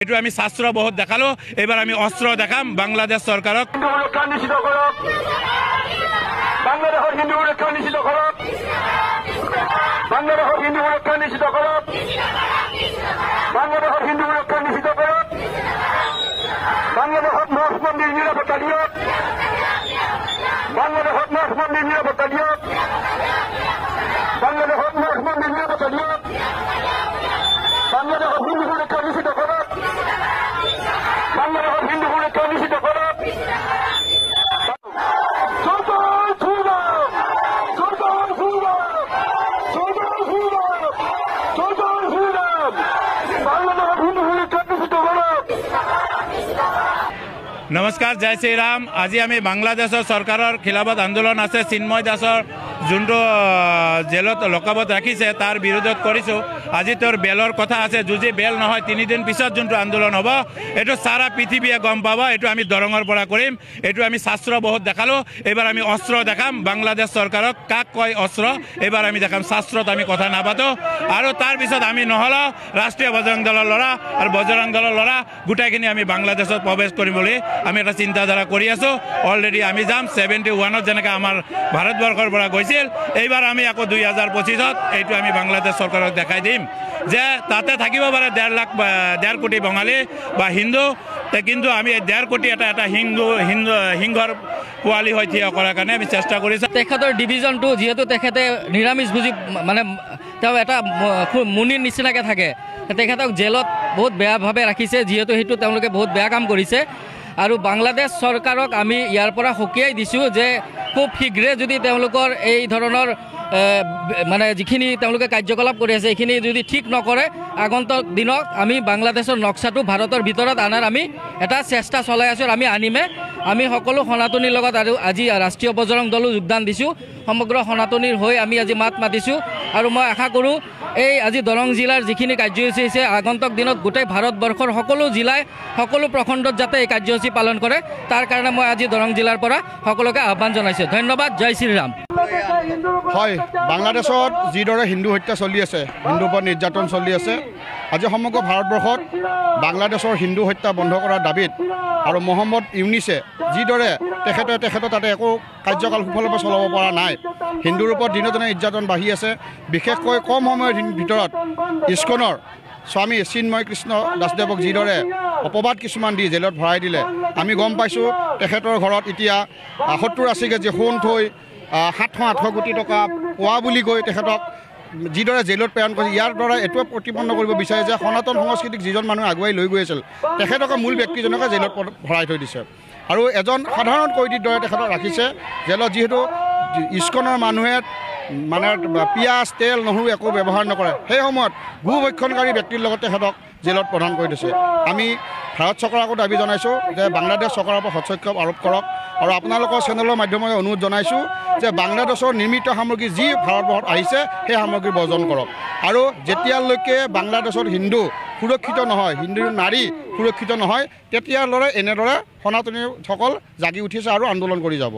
এটু আমি শাস্ত্র বহুত দেখালো, এবার আমি অস্ত্র দেখাম বাংলাদেশ সরকারক। বাংলাদেশের হিন্দু সুরক্ষা নিশ্চিত করক, বাংলাদেশের হিন্দু সুরক্ষা নিশ্চিত করক, বাংলাদেশের হিন্দু সুরক্ষা নিশ্চিত করক, বাংলাদেশের মঠ মন্দির নিরাপত্তা দিয়ক, বাংলাদেশের মঠ মন্দির নিরাপত্তা দিয়ক, বাংলাদেশের মঠ মন্দির নিরাপত্তা দিয়ক, বাংলাদেশের হিন্দু সুরক্ষা নিশ্চিত করক, বাংলাদেশের হিন্দু সুরক্ষা নিশ্চিত করক। নমস্কাৰ, জয় শ্ৰীৰাম। আজি আমি বাংলাদেশৰ চৰকাৰৰ খিলাফত আন্দোলন আছে, চিন্ময় দাসৰ যোনটো জেলত লকাবত ৰাখিছে তাৰ বিৰোধত কৰিছোঁ। আজি তোৰ বেলৰ কথা আছে, যদি বেল নহয় 3 দিন পিছত যোনটো আন্দোলন হ'ব এইটো সারা পৃথিৱীয়ে গম পাব। এইটো আমি দৰঙৰ পৰা কৰিম। এইটো আমি শাস্ত্ৰ বহুত দেখালোঁ, এবাৰ আমি অস্ত্ৰ দেখাম বাংলাদেশ চৰকাৰক। কাক কয় অস্ত্ৰ এবাৰ আমি দেখাম, শাস্ত্ৰত আমি কথা নাপাতো। আৰু তাৰপিছত আমি নহ'লে ৰাষ্ট্ৰীয় বজৰং দলৰ ল'ৰা আৰু বজৰং দলৰ ল'ৰা গোটেইখিনি আমি বাংলাদেশত প্ৰৱেশ কৰিম বুলি আমি এটা চিন্তাধাৰা কৰি আছোঁ। অলৰেডি আমি যাম 71ত যেনেকৈ আমাৰ ভাৰতবৰ্ষৰ পৰা গৈছিল, এইবাৰ আমি আকৌ 2025ত এইটো আমি বাংলাদেশ চৰকাৰক দেখাই দিম যে তাতে থাকিব পাৰে 1.5 কোটি বঙালী বা হিন্দু, কিন্তু আমি 1.5 কোটি এটা সিংহৰ পোৱালি হৈ থিয় কৰাৰ কাৰণে আমি চেষ্টা কৰিছোঁ। তেখেতৰ ডিভিজনটো যিহেতু তেখেতে নিৰামিষ ভোজী, মানে তেওঁ এটা মুনিৰ নিচিনাকৈ থাকে, তেখেতক জেলত বহুত বেয়াভাৱে ৰাখিছে, যিহেতু সেইটো তেওঁলোকে বহুত বেয়া কাম কৰিছে। আৰু বাংলাদেশ চৰকাৰক আমি ইয়াৰ পৰা সকীয়াই দিছোঁ যে খুব শীঘ্ৰে যদি তেওঁলোকৰ এই ধৰণৰ মানে যিখিনি তেওঁলোকে কাৰ্যকলাপ কৰি আছে এইখিনি যদি ঠিক নকৰে, আগন্তুক দিনত আমি বাংলাদেশৰ নক্সাটো ভাৰতৰ ভিতৰত অনাৰ আমি এটা চেষ্টা চলাই আছোঁ। আমি আনিমে, আমি সকলো সনাতনীৰ লগত আৰু আজি ৰাষ্ট্ৰীয় বজৰং দলো যোগদান দিছোঁ। সমগ্ৰ সনাতনীৰ হৈ আমি আজি মাত মাতিছোঁ আৰু মই আশা কৰোঁ এই আজি দৰং জিলাৰ যিখিনি কাৰ্যসূচী হৈছে আগন্তুক দিনত গোটেই ভাৰতবৰ্ষৰ সকলো জিলাই সকলো প্ৰখণ্ডত যাতে এই কাৰ্যসূচী পালন কৰে, তাৰ কাৰণে মই আজি দৰং জিলাৰ পৰা সকলোকে আহ্বান জনাইছোঁ। ধন্যবাদ। জয় শ্ৰীৰাম। হয়, বাংলাদেশত যিদৰে হিন্দু হত্যা চলি আছে, হিন্দুৰ ওপৰত নিৰ্যাতন চলি আছে, আজি সমগ্ৰ ভাৰতবৰ্ষত বাংলাদেশৰ হিন্দু হত্যা বন্ধ কৰাৰ দাবীত আৰু মহম্মদ ইউনিছে যিদৰে তেখেতৰ তাতে একো কাৰ্যকাল সুফলভাৱে চলাব পৰা নাই, হিন্দুৰ ওপৰত দিনে দিনে নিৰ্যাতন বাঢ়ি আছে। বিশেষকৈ কম সময়ৰ ভিতৰত ইস্কনৰ স্বামী চিন্ময় কৃষ্ণ দাসদেৱক যিদৰে অপবাদ কিছুমান দি জেলত ভৰাই দিলে, আমি গম পাইছোঁ তেখেতৰ ঘৰত এতিয়া 70-80 কেজি সোণ থৈ 700-800 কোটি টকা পোৱা বুলি কৈ তেখেতক যিদৰে জেলত প্ৰেৰণ কৰিছে। ইয়াৰ দ্বাৰা এইটোৱে প্ৰতিপন্ন কৰিব বিচাৰে যে সনাতন সংস্কৃতিক যিজন মানুহে আগুৱাই লৈ গৈ আছিল তেখেতকে মূল ব্যক্তিজনকে জেলত ভৰাই থৈ দিছে আৰু এজন সাধাৰণ কয়দীৰ দৰে তেখেতক ৰাখিছে জেলত। যিহেতু ইস্কনৰ মানুহে মানে পিঁয়াজ তেল নহৰু একো ব্যৱহাৰ নকৰে, সেই সময়ত ভূভক্ষণকাৰী ব্যক্তিৰ লগত তেখেতক জেলত প্ৰদান কৰি দিছে। আমি ভাৰত চৰকাৰকো দাবী জনাইছোঁ যে বাংলাদেশ চৰকাৰৰ ওপৰত হস্তক্ষেপ আৰোপ কৰক আৰু আপোনালোকৰ চেনেলৰ মাধ্যমেৰে অনুৰোধ জনাইছোঁ যে বাংলাদেশৰ নিৰ্মিত সামগ্ৰী যি ভাৰতবৰ্ষত আহিছে সেই সামগ্ৰী বৰ্জন কৰক। আৰু যেতিয়ালৈকে বাংলাদেশত হিন্দু সুৰক্ষিত নহয়, হিন্দু নাৰী সুৰক্ষিত নহয়, তেতিয়ালৈ এনেদৰে সনাতনীসকল জাগি উঠিছে আৰু আন্দোলন কৰি যাব।